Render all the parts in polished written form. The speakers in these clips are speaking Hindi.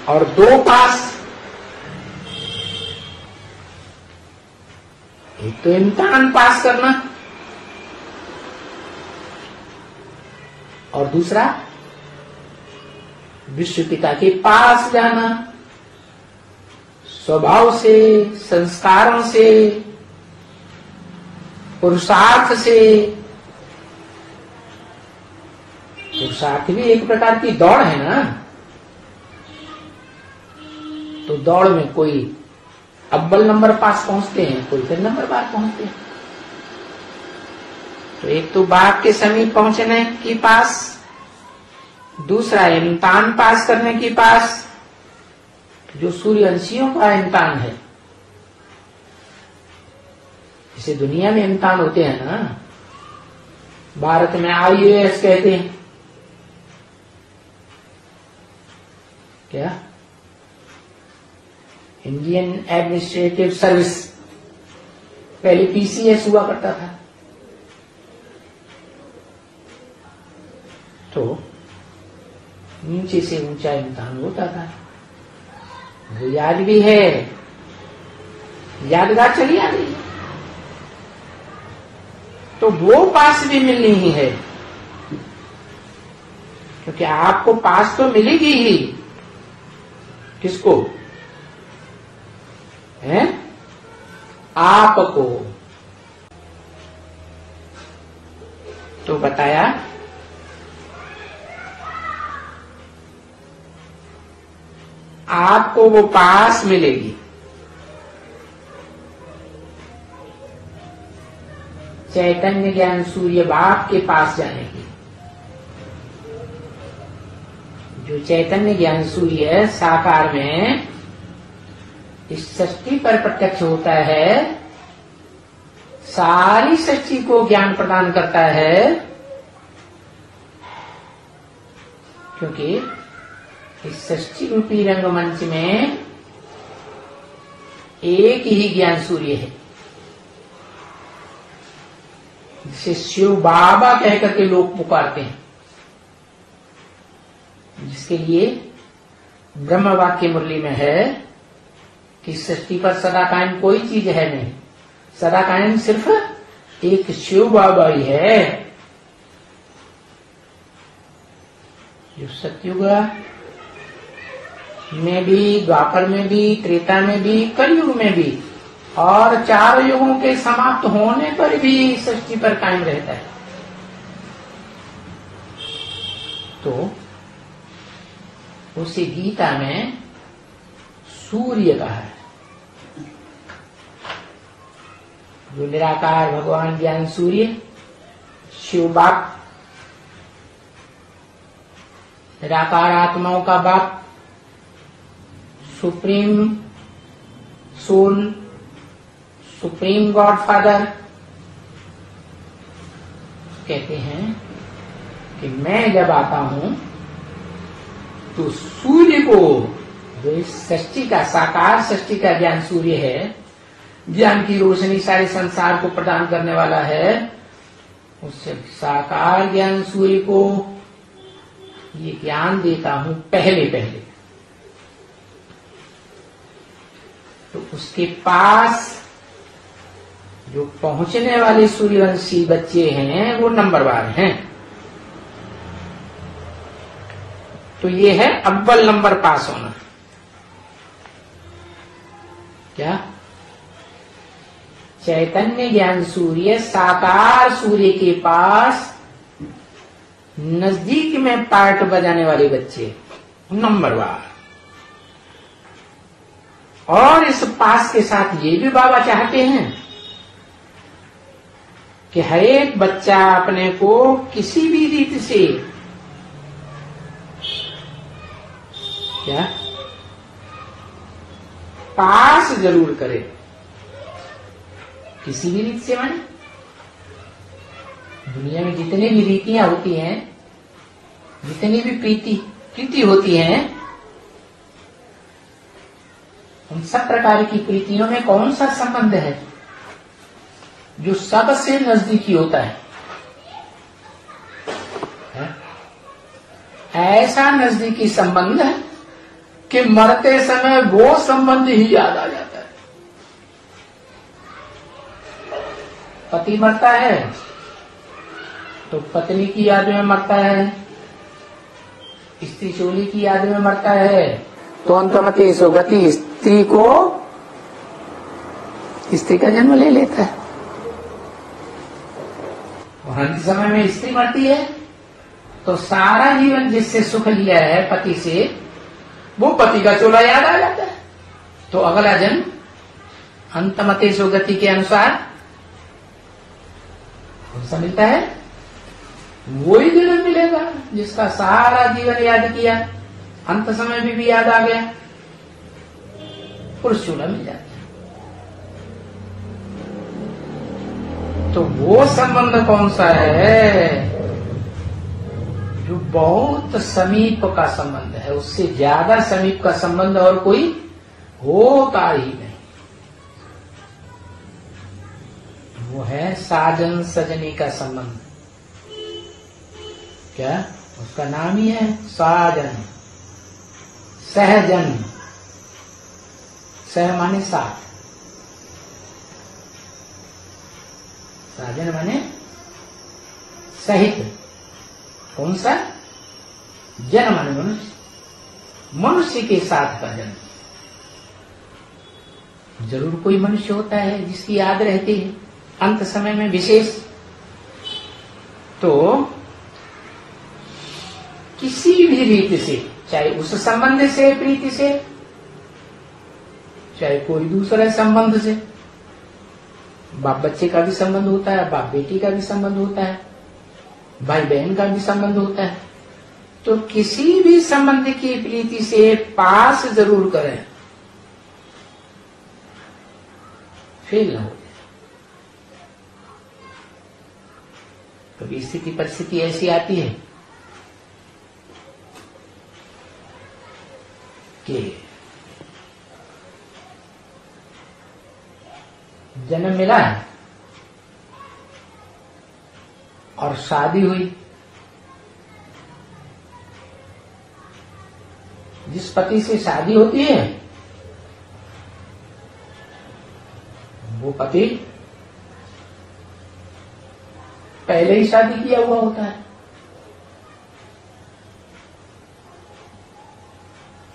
और 2 पास। एक तो इम्तिहान पास करना और दूसरा विश्व पिता के पास जाना, स्वभाव से, संस्कारों से, पुरुषार्थ से। पुरुषार्थ भी एक प्रकार की दौड़ है ना। तो दौड़ में कोई अव्वल नंबर पास पहुंचते हैं, कोई फिर नंबर बाद पहुंचते हैं। तो एक तो बाप के समीप पहुंचने की पास, दूसरा इम्तिहान पास करने की पास, जो सूर्यवंशियों का इम्तिहान है। जैसे दुनिया में इम्तिहान होते हैं ना, भारत में IAS कहते हैं। क्या? इंडियन एडमिनिस्ट्रेटिव सर्विस, पहले PCS हुआ करता था। तो नीचे से ऊंचा इम्तिहान होता था, वो याद भी है, यादगार चली आ रही है। तो वो पास भी मिलनी ही है, क्योंकि आपको पास तो मिलेगी ही। किसको? है आपको। तो बताया आपको वो पास मिलेगी चैतन्य ज्ञान सूर्य बाप के पास जाने की। जो चैतन्य ज्ञान सूर्य साकार में इस सृष्टि पर प्रत्यक्ष होता है, सारी सृष्टि को ज्ञान प्रदान करता है, क्योंकि इस सृष्टि रूपी रंगमंच में एक ही ज्ञान सूर्य है, जिसे शिव बाबा कह करके लोग पुकारते हैं, जिसके लिए ब्रह्म वाक्य मुरली में है कि सृष्टि पर सदा कायम कोई चीज है नहीं, सदा कायम सिर्फ एक शिव बाबा ही है। जो सतयुग में भी, द्वापर में भी, त्रेता में भी, कलयुग में भी और 4 युगों के समाप्त होने पर भी सृष्टि पर कायम रहता है। तो उसी गीता में सूर्य कहा है, जो निराकार भगवान ज्ञान सूर्य, शिव बाप, निराकार आत्माओं का बाप, supreme soul, supreme God father कहते हैं कि मैं जब आता हूं तो सूर्य को, जो इस सृष्टि का, साकार सृष्टि का ज्ञान सूर्य है, ज्ञान की रोशनी सारे संसार को प्रदान करने वाला है, उस साकार ज्ञान सूर्य को ये ज्ञान देता हूं पहले पहले। तो उसके पास जो पहुंचने वाले सूर्यवंशी बच्चे हैं वो नंबरवार हैं। तो ये है अव्वल नंबर पास होना। क्या? चैतन्य ज्ञान सूर्य, साकार सूर्य के पास नजदीक में पार्ट बजाने वाले बच्चे नंबरवार। और इस पास के साथ ये भी बाबा चाहते हैं कि हर एक बच्चा अपने को किसी भी रीति से, क्या, पास जरूर करे। किसी भी रीति से माने दुनिया में जितनी भी रीतियां होती हैं, जितनी भी प्रीति होती हैं, उन सब प्रकार की प्रीतियों में कौन सा संबंध है जो सबसे नजदीकी होता है? ऐसा नजदीकी संबंध कि मरते समय वो संबंध ही याद आ जाता है। पति मरता है तो पत्नी की याद में मरता है, स्त्री चोली की याद में मरता है, तो अंतमते सुगति स्त्री को स्त्री का जन्म ले लेता है। और अंत समय में स्त्री मरती है तो सारा जीवन जिससे सुख लिया है पति से, वो पति का चोला याद आ जाता है। तो अगला जन्म अंतमते सुगति के अनुसार कौन सा मिलता है? वही जन्म मिलेगा जिसका सारा जीवन याद किया, अंत समय में भी याद आ गया, पुरुष चोला मिल जाता है। तो वो संबंध कौन सा है? जो बहुत समीप का संबंध है, उससे ज्यादा समीप का संबंध और कोई होता ही नहीं। वो है साजन सजनी का संबंध। क्या? उसका नाम ही है साजन, सहजन। सह माने साथ, साजन माने सहित। कौन सा? जन माने मनुष्य, मनुष्य के साथ का जन्म। जरूर कोई मनुष्य होता है जिसकी याद रहती है अंत समय में विशेष। तो किसी भी रीति से, चाहे उस संबंध से, प्रीति से, चाहे कोई दूसरे संबंध से, बाप बच्चे का भी संबंध होता है, बाप बेटी का भी संबंध होता है, भाई बहन का भी संबंध होता है। तो किसी भी संबंध की प्रीति से पास जरूर करें, फेल ना हो जाए। कभी स्थिति परिस्थिति ऐसी आती है कि जन्म मिला है और शादी हुई, जिस पति से शादी होती है वो पति पहले ही शादी किया हुआ होता है,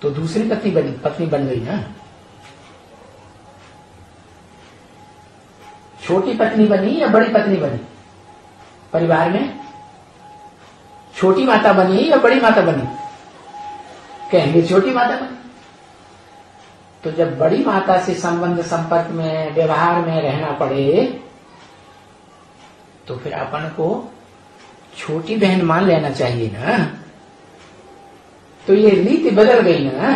तो दूसरी पत्नी बन गई ना। छोटी पत्नी बनी या बड़ी पत्नी बनी? परिवार में छोटी माता बनी या बड़ी माता बनी? कहेंगे छोटी माता बनी। तो जब बड़ी माता से संबंध संपर्क में व्यवहार में रहना पड़े तो फिर अपन को छोटी बहन मान लेना चाहिए ना। तो ये रीति बदल गई ना।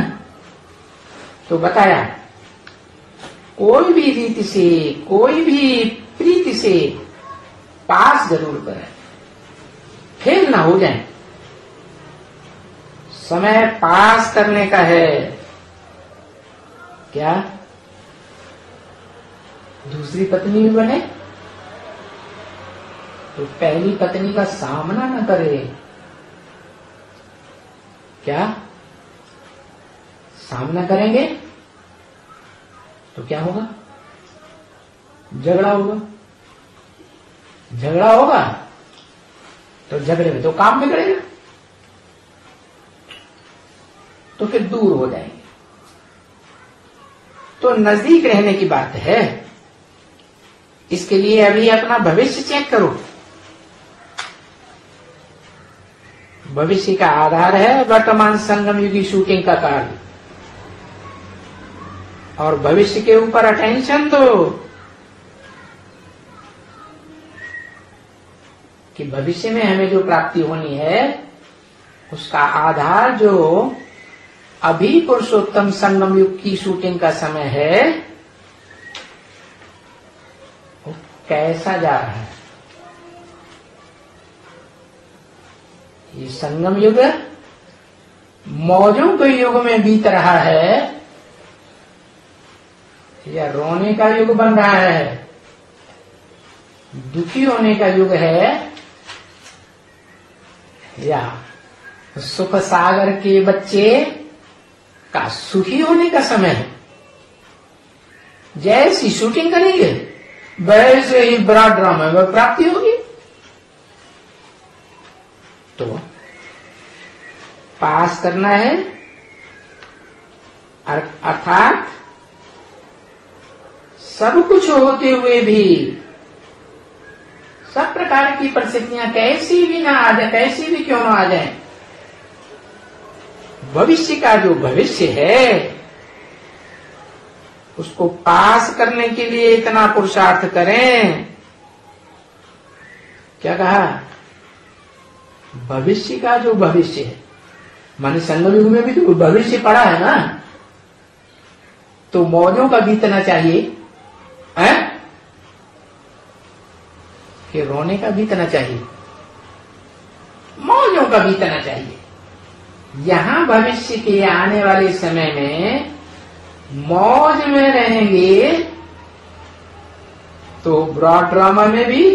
तो बताया कोई भी रीति से, कोई भी प्रीति से पास जरूर करें, फेल ना हो जाए। समय पास करने का है। क्या? दूसरी पत्नी भी बने तो पहली पत्नी का सामना न करे। क्या? सामना करेंगे तो क्या होगा? झगड़ा होगा। झगड़ा होगा तो झगड़े में तो काम बिगड़ेगा, तो फिर दूर हो जाएंगे। तो नजदीक रहने की बात है। इसके लिए अभी अपना भविष्य चेक करो। भविष्य का आधार है वर्तमान संगम युगी शूटिंग का कार्य, और भविष्य के ऊपर अटेंशन दो कि भविष्य में हमें जो प्राप्ति होनी है उसका आधार जो अभी पुरुषोत्तम संगम युग की शूटिंग का समय है वो कैसा जा रहा है। ये संगम युग मौजों के युग में बीत रहा है या रोने का युग बन रहा है, दुखी होने का युग है, या सुख सागर के बच्चे का सुखी होने का समय है। जैसी शूटिंग करेंगे वैसे ही बड़ा ड्रामा में प्राप्ति होगी। तो पास करना है, अर्थात सब कुछ होते हुए भी, सब प्रकार की परिस्थितियां कैसी भी ना आ जाए, कैसी भी क्यों ना आ जाए, भविष्य का जो भविष्य है उसको पास करने के लिए इतना पुरुषार्थ करें। क्या कहा? भविष्य का जो भविष्य है, माने संगम युग में भी तो भविष्य पड़ा है ना, तो मौजों का बीतना चाहिए है कि रोने का बीतना चाहिए? मौजों का बीतना चाहिए। यहां भविष्य के आने वाले समय में मौज में रहेंगे तो ब्रॉड ड्रामा में भी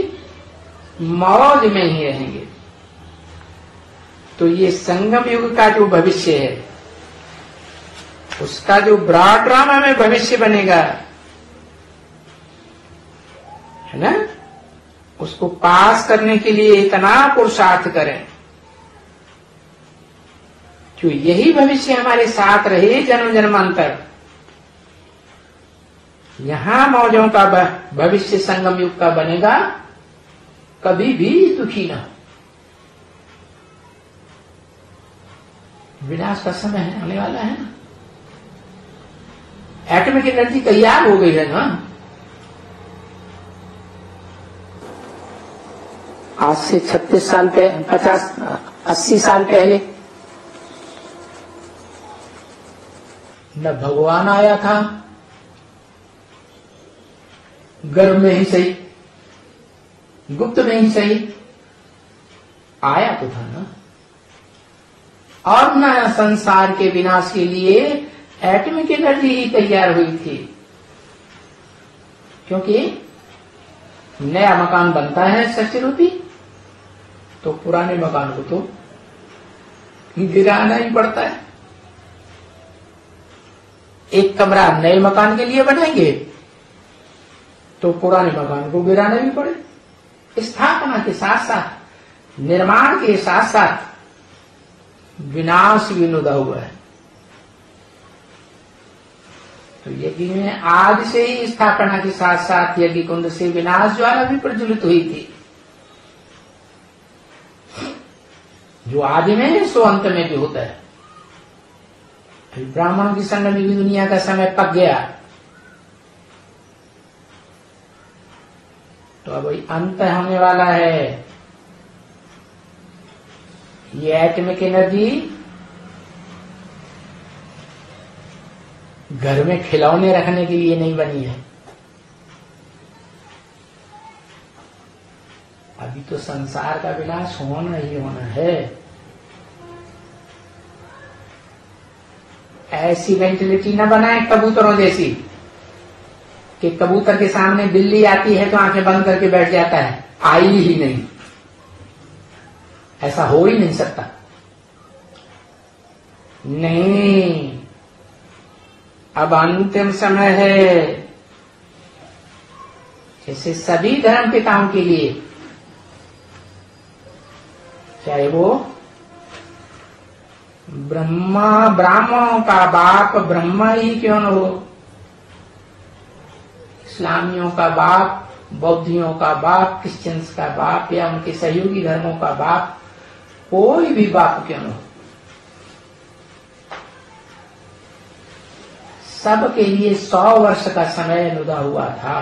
मौज में ही रहेंगे। तो ये संगम युग का जो भविष्य है, उसका जो ब्रॉड ड्रामा में भविष्य बनेगा है ना, उसको पास करने के लिए इतना पुरुषार्थ करें कि यही भविष्य हमारे साथ रहे जन्म जन्मांतर। यहां मौजों का भविष्य संगम युग का बनेगा, कभी भी दुखी ना। विनाश का समय है, आने वाला है ना। एटॉमिक एनर्जी तैयार हो गई है ना। आज से 36 साल पहले, 50-80 साल पहले न भगवान आया था, गर्भ में ही सही, गुप्त में ही सही, आया तो था ना। और न संसार के विनाश के लिए एटॉमिक एनर्जी ही तैयार हुई थी, क्योंकि नया मकान बनता है सच्चिरूपी, तो पुराने मकान को तो गिराना ही पड़ता है। एक कमरा नए मकान के लिए बनाएंगे तो पुराने मकान को गिराना भी पड़े। स्थापना के साथ साथ, निर्माण के साथ साथ विनाश भी नुदा हुआ है। तो यज्ञ में आज से ही स्थापना के साथ साथ यज्ञ कुंड से विनाश ज्वाला भी प्रज्वलित हुई थी। जो आदि में है सो अंत में भी होता है। ब्राह्मणों की संगम युग दुनिया का समय पक गया, तो अब अंत होने वाला है। ये एटॉमिक एनर्जी घर में खिलौने रखने के लिए नहीं बनी है। अभी तो संसार का विनाश होना ही होना है। ऐसी मेंटेलिटी न बनाए कबूतरों जैसी कि कबूतर के सामने बिल्ली आती है तो आंखें बंद करके बैठ जाता है, आई ही नहीं। ऐसा हो ही नहीं सकता। नहीं, अब अंतिम समय है। जैसे सभी धर्म पिताओं के लिए, चाहे वो ब्राह्मणों का बाप ब्रह्मा ही क्यों न हो, इस्लामियों का बाप, बौद्धियों का बाप, क्रिश्चियंस का बाप या उनके सहयोगी धर्मों का बाप, कोई भी बाप क्यों न हो, सबके लिए 100 वर्ष का समय नुदा हुआ था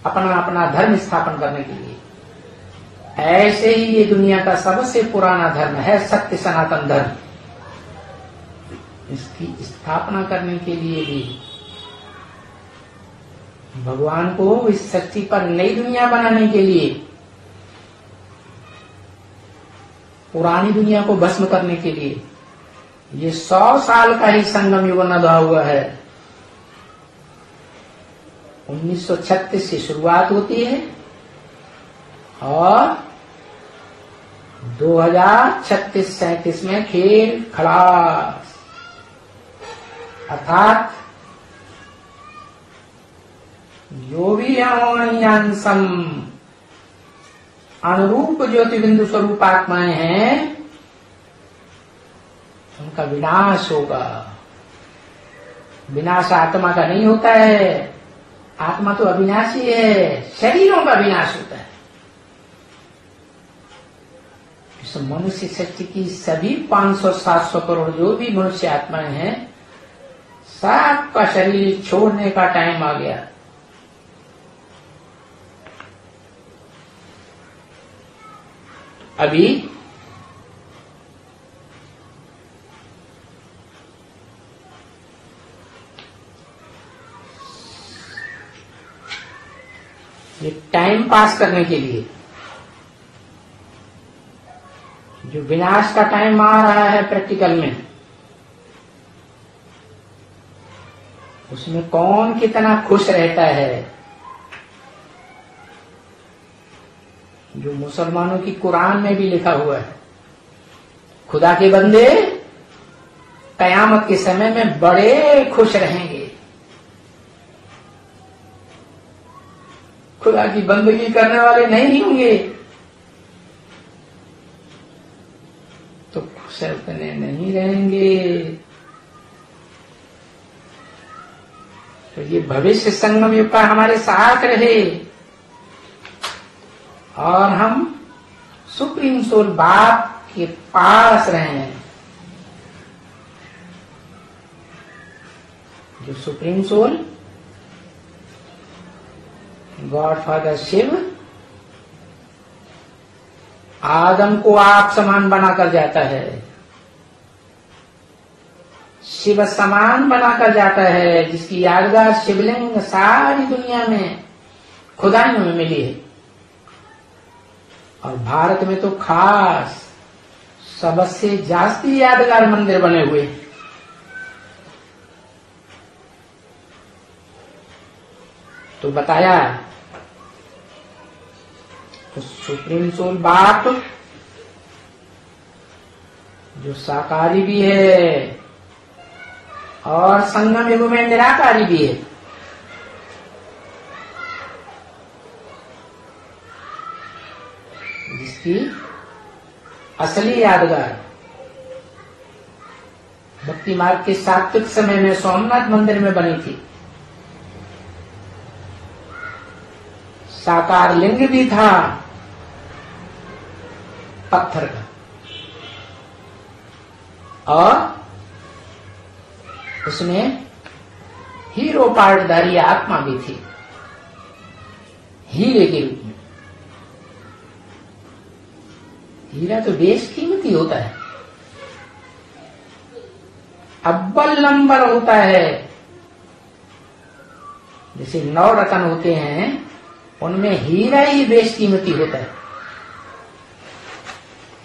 अपना अपना धर्म स्थापन करने के लिए। ऐसे ही ये दुनिया का सबसे पुराना धर्म है सत्य सनातन धर्म। इसकी स्थापना करने के लिए भी भगवान को इस सच्ची पर नई दुनिया बनाने के लिए, पुरानी दुनिया को भस्म करने के लिए ये 100 साल का ही संगम युग नदा हुआ है। 1936 से शुरुआत होती है और 2036-37 में खेल खलास। अर्थात जो भी अमोनियांसम अनुरूप ज्योतिबिंदु स्वरूप आत्माएं हैं, उनका विनाश होगा। विनाश आत्मा का नहीं होता है, आत्मा तो अविनाशी है, शरीरों का विनाश होता है। इस मनुष्य शक्ति की सभी 500-700 करोड़ जो भी मनुष्य आत्माएं हैं, सबका शरीर छोड़ने का टाइम आ गया। अभी ये टाइम पास करने के लिए जो विनाश का टाइम आ रहा है प्रैक्टिकल में, उसमें कौन कितना खुश रहता है। जो मुसलमानों की कुरान में भी लिखा हुआ है, खुदा के बंदे कयामत के समय में बड़े खुश रहेंगे। खुदा की बंदगी करने वाले नहीं होंगे तो खुश अपने नहीं रहेंगे। तो ये भविष्य संगम युग का हमारे साथ रहे और हम सुप्रीम सोल बाप के पास रहे। जो supreme soul God father Shiv Adam को आप समान बनाकर जाता है, शिव समान बनाकर जाता है, जिसकी यादगार शिवलिंग सारी दुनिया में खुदाइयों में मिली है। और भारत में तो खास सबसे जास्ती यादगार मंदिर बने हुए। तो बताया तो सुप्रीम सोल बाप जो साकारी भी है और संगम युग में निराकारी भी है, जिसकी असली यादगार भक्ति मार्ग के सात्विक समय में सोमनाथ मंदिर में बनी थी। साकार लिंग भी था पत्थर का और उसमें हीरो पार्टधारी आत्मा भी थी, हीरे के रूप में। हीरा तो बेशकीमती होता है, अव्वल नंबर होता है। जैसे 9 रतन होते हैं, उनमें हीरा ही बेशकीमती होता है।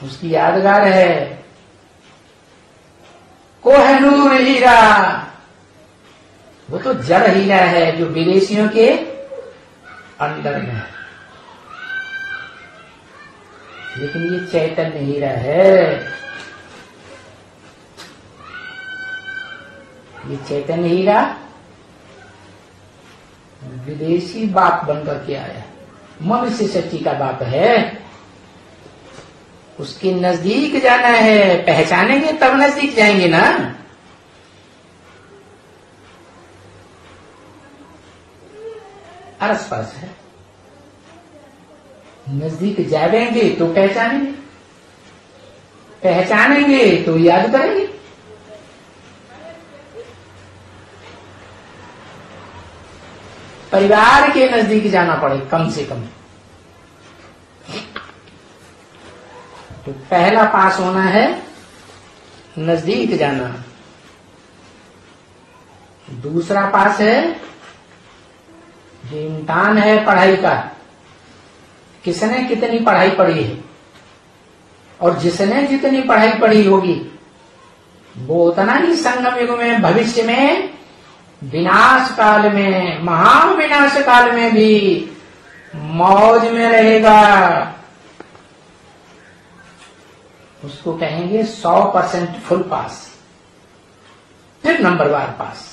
उसकी यादगार है कोहनूर हीरा। वो तो जड़ हीरा है जो विदेशियों के अंदर में है, लेकिन ये चैतन्य हीरा है। ये चैतन्य हीरा विदेशी बाप बनकर के आया, मनुष्य शक्ति का बाप है। उसके नजदीक जाना है, पहचानेंगे तब नजदीक जाएंगे ना। आस पास है, नजदीक जाएंगे तो पहचानेंगे, पहचानेंगे तो याद करेंगे। परिवार के नजदीक जाना पड़े कम से कम। तो पहला पास होना है नजदीक जाना। दूसरा पास है जो इम्तिहान है पढ़ाई का, किसने कितनी पढ़ाई पढ़ी है, और जिसने जितनी पढ़ाई पढ़ी होगी वो उतना ही संगम युग में, भविष्य में, विनाश काल में, महाविनाश काल में भी मौज में रहेगा। उसको कहेंगे 100% फुल पास। फिर नंबरवार पास।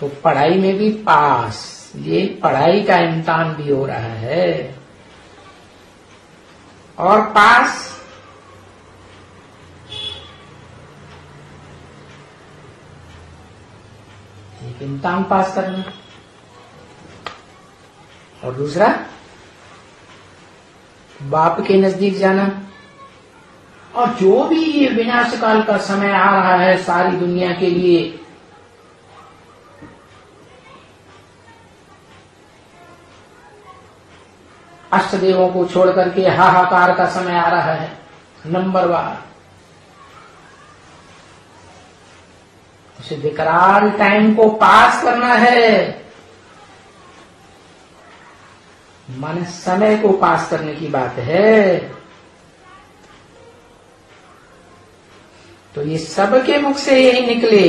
तो पढ़ाई में भी पास, ये पढ़ाई का इम्तिहान भी हो रहा है। और पास एक इम्तिहान पास करना, और दूसरा बाप के नजदीक जाना। और जो भी ये विनाश काल का समय आ रहा है सारी दुनिया के लिए, अष्टदेवों को छोड़ करके हाहाकार का समय आ रहा है नंबरवार। उसे विकराल टाइम को पास करना है, माने समय को पास करने की बात है। तो ये सबके मुख से यही निकले,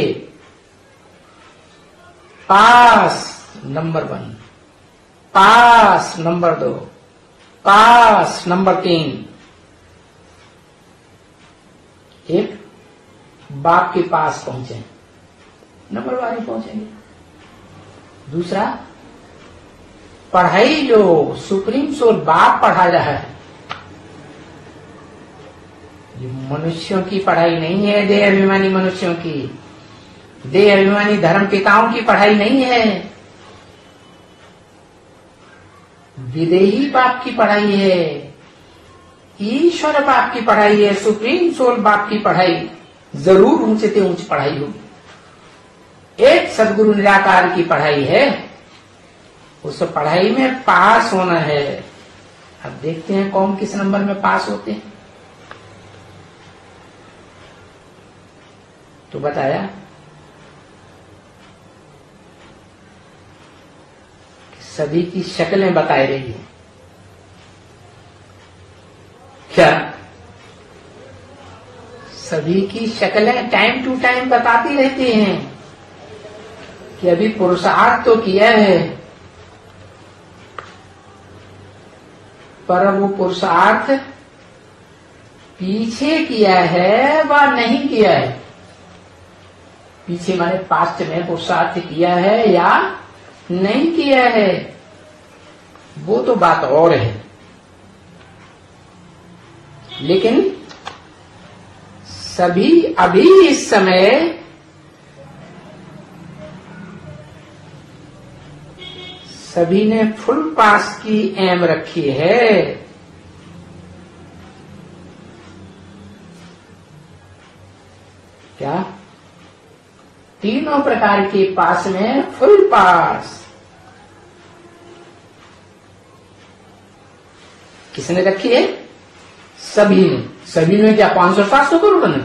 पास नंबर 1, पास नंबर 2, पास नंबर 3। एक बाप के पास पहुंचे, नंबरवार ही पहुंचेंगे। दूसरा, पढ़ाई जो सुप्रीम सोल बाप पढ़ा रहा है, ये मनुष्यों की पढ़ाई नहीं है, देह अभिमानी मनुष्यों की, देह अभिमानी धर्म पिताओं की पढ़ाई नहीं है, विदेही बाप की पढ़ाई है, ईश्वर बाप की पढ़ाई है, सुप्रीम सोल बाप की पढ़ाई। जरूर ऊंचे से ऊंच पढ़ाई होगी। एक सदगुरु निराकार की पढ़ाई है, उस पढ़ाई में पास होना है। अब देखते हैं कौन किस नंबर में पास होते हैं। तो बताया कि सभी की शक्लें बताई रही है। क्या सभी की शक्लें टाइम टू टाइम बताती रहती हैं कि अभी पुरुषार्थ तो किया है, पर वो पुरुषार्थ पीछे किया है व नहीं किया है। पीछे माने पास्ट में पुरुषार्थ किया है या नहीं किया है, वो तो बात और है। लेकिन सभी अभी इस समय सभी ने फुल पास की एम रखी है। क्या तीनों प्रकार के पास में फुल पास किसने रखी है? सभी ने। सभी में क्या 500-700 करोड़ ने?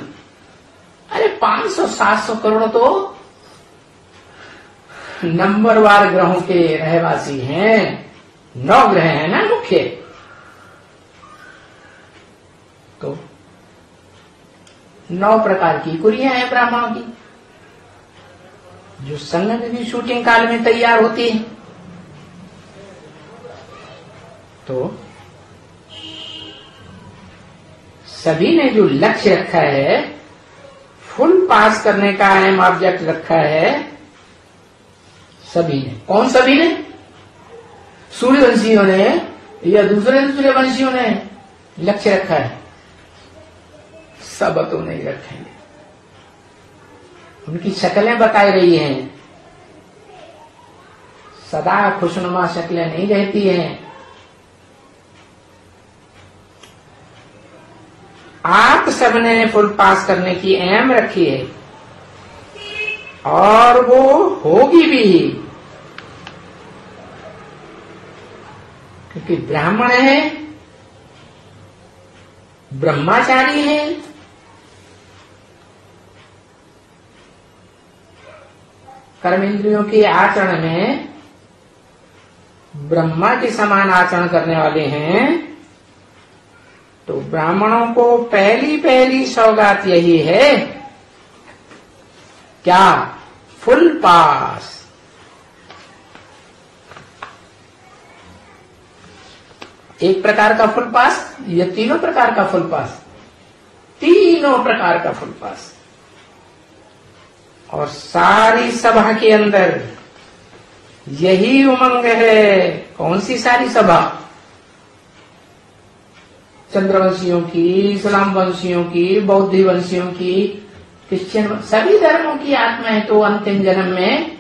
अरे 500-700 करोड़ तो नंबरवार ग्रहों के रहवासी हैं। 9 ग्रह हैं ना मुख्य। तो 9 प्रकार की कुरियां हैं ब्राह्मणों की, जो संगत भी शूटिंग काल में तैयार होती है। तो सभी ने जो लक्ष्य रखा है, फुल पास करने का अहम ऑब्जेक्ट रखा है, सभी ने। कौन सभी ने? सूर्यवंशियों ने या दूसरे वंशियों ने लक्ष्य रखा है? सब तो नहीं रखेंगे। उनकी शक्लें बताई रही हैं, सदा खुशनुमा शक्लें नहीं रहती हैं। आप सबने फुल पास करने की एम रखी है और वो होगी भी, क्योंकि ब्राह्मण है, ब्रह्मचारी है, कर्मेंद्रियों के आचरण में ब्रह्मा के समान आचरण करने वाले हैं। तो ब्राह्मणों को पहली सौगात यही है, क्या? फुल पास। एक प्रकार का फुल पास या तीनों प्रकार का फुल पास? 3 तीनों प्रकार का फुल पास। और सारी सभा के अंदर यही उमंग है। कौन सी सारी सभा? चंद्रवंशियों की, इस्लाम वंशियों की, बौद्ध वंशियों की, क्रिश्चियन, सभी धर्मों की आत्माएं तो अंतिम जन्म में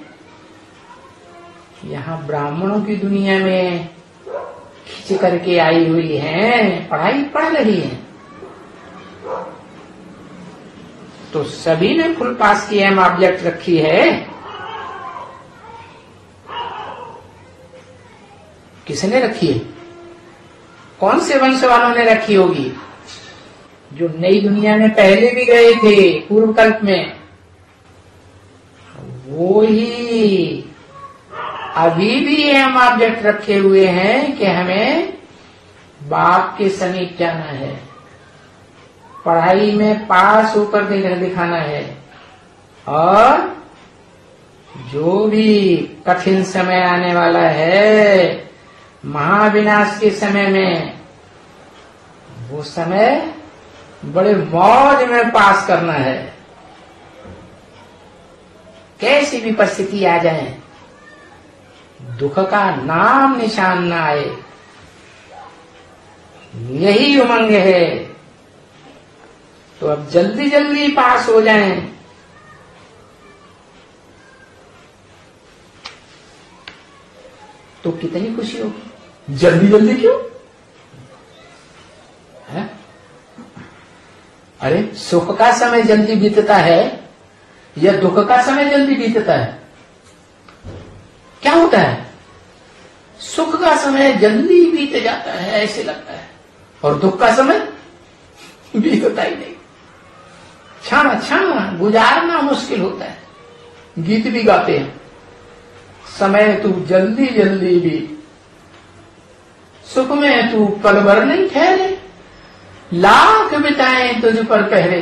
यहाँ ब्राह्मणों की दुनिया में खींच करके आई हुई हैं, पढ़ाई पढ़ रही हैं। तो सभी ने फुल पास की एम ऑब्जेक्ट रखी है। किसने रखी है? कौन से वंश वालों ने रखी होगी? जो नई दुनिया में पहले भी गए थे पूर्व कल्प में, वो ही अभी भी हम ऑब्जेक्ट रखे हुए हैं कि हमें बाप के समीप जाना है, पढ़ाई में पास होकर दिखाना है, और जो भी कठिन समय आने वाला है महाविनाश के समय में, वो समय बड़े मौज में पास करना है। कैसी भी परिस्थिति आ जाए, दुख का नाम निशान ना आए, यही उमंग है। तो अब जल्दी जल्दी पास हो जाएं। तो कितनी खुशी होगी। जल्दी जल्दी क्यों है? अरे सुख का समय जल्दी बीतता है या दुख का समय जल्दी बीतता है? क्या होता है? सुख का समय जल्दी बीत जाता है ऐसे लगता है, और दुख का समय बीतता ही नहीं। क्षण क्षण गुजारना मुश्किल होता है। गीत भी गाते हैं, समय तू जल्दी जल्दी भी, सुख में तू पल भर नहीं ठहरे, लाख बिताए तुझ पर पहरे,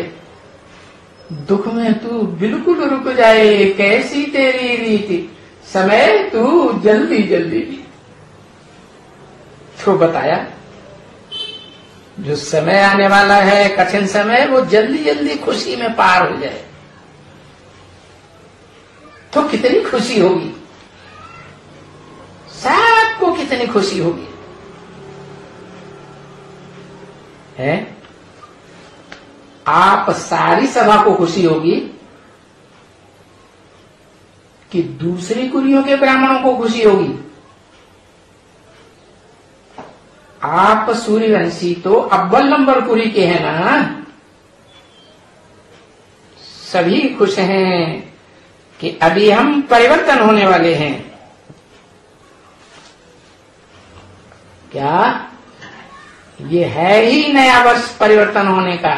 दुख में तू बिल्कुल रुक जाए, कैसी तेरी रीति, समय तू जल्दी जल्दी भी। तो बताया जो समय आने वाला है कठिन समय, वो जल्दी जल्दी खुशी में पार हो जाए तो कितनी खुशी होगी, सबको कितनी खुशी होगी है। आप सारी सभा को खुशी होगी कि दूसरी कुरियों के ब्राह्मणों को खुशी होगी? आप सूर्यवंशी तो अव्वल नंबर कुरी के हैं ना, सभी खुश हैं कि अभी हम परिवर्तन होने वाले हैं। क्या ये है ही नया वर्ष परिवर्तन होने का?